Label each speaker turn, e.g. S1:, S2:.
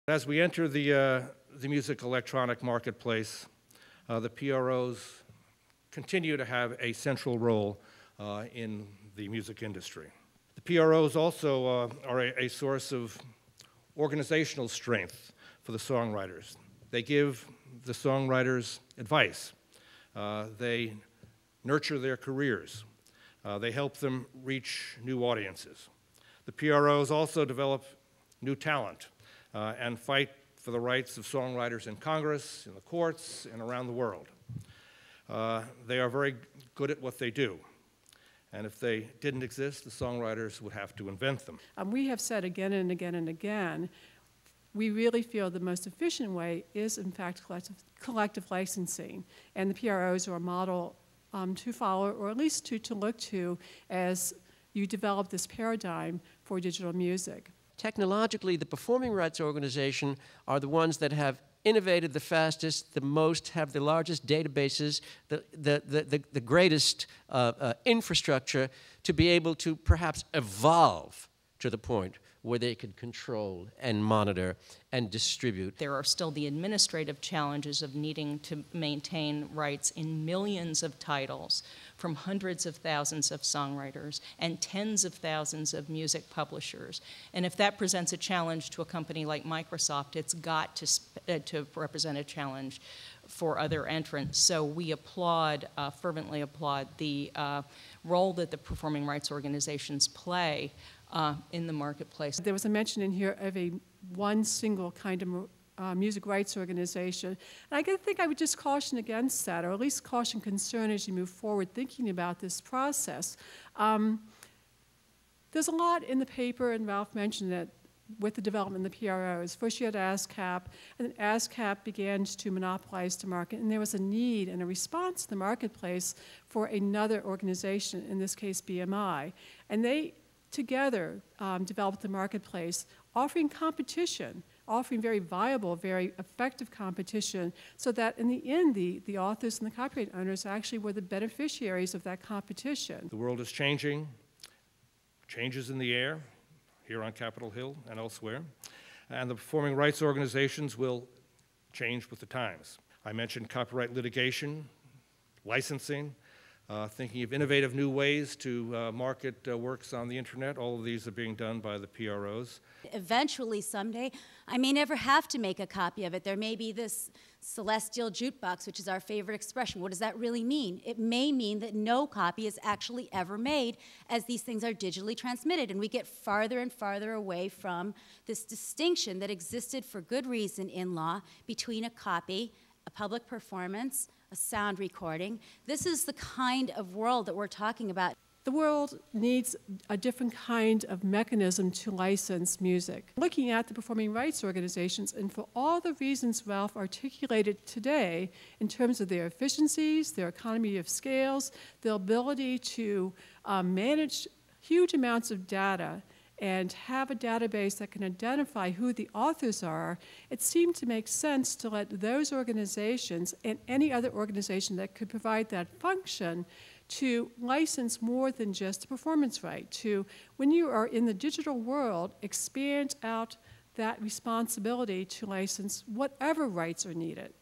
S1: As we enter the music electronic marketplace, the PROs continue to have a central role in the music industry. The PROs also are a source of organizational strength for the songwriters. They give the songwriters advice. They nurture their careers. They help them reach new audiences. The PROs also develop new talent and fight for the rights of songwriters in Congress, in the courts, and around the world. They are very good at what they do. And if they didn't exist, the songwriters would have to invent them.
S2: We have said again and again and again, we really feel the most efficient way is, in fact, collective licensing. And the PROs are a model to follow, or at least to look to as you develop this paradigm for digital music.
S3: Technologically, the performing rights organization are the ones that have innovated the fastest, the most, have the largest databases, the greatest infrastructure to be able to perhaps evolve to the point where they could control and monitor and distribute.
S4: There are still the administrative challenges of needing to maintain rights in millions of titles from hundreds of thousands of songwriters and tens of thousands of music publishers. And if that presents a challenge to a company like Microsoft, it's got to represent a challenge for other entrants. So we applaud, fervently applaud the role that the performing rights organizations play in the marketplace.
S2: There was a mention in here of one single kind of music rights organization. And I think I would just caution against that, or at least caution concern as you move forward thinking about this process. There's a lot in the paper, and Ralph mentioned it, with the development of the PROs. First you had ASCAP, and then ASCAP began to monopolize the market, and there was a need and a response to the marketplace for another organization, in this case BMI. And they together developed the marketplace, offering competition, offering very viable, very effective competition, so that in the end, the authors and the copyright owners actually were the beneficiaries of that competition.
S1: The world is changing, changes in the air, here on Capitol Hill and elsewhere, and the performing rights organizations will change with the times. I mentioned copyright litigation, licensing, thinking of innovative new ways to market works on the internet. All of these are being done by the PROs.
S5: Eventually, someday, I may never have to make a copy of it. There may be this celestial jukebox, which is our favorite expression. What does that really mean? It may mean that no copy is actually ever made as these things are digitally transmitted, and we get farther and farther away from this distinction that existed for good reason in law between a copy, a public performance, a sound recording. This is the kind of world that we're talking about.
S2: The world needs a different kind of mechanism to license music. Looking at the performing rights organizations, and for all the reasons Ralph articulated today in terms of their efficiencies, their economy of scales, their ability to manage huge amounts of data and have a database that can identify who the authors are, it seemed to make sense to let those organizations and any other organization that could provide that function to license more than just a performance right, to, when you are in the digital world, expand out that responsibility to license whatever rights are needed.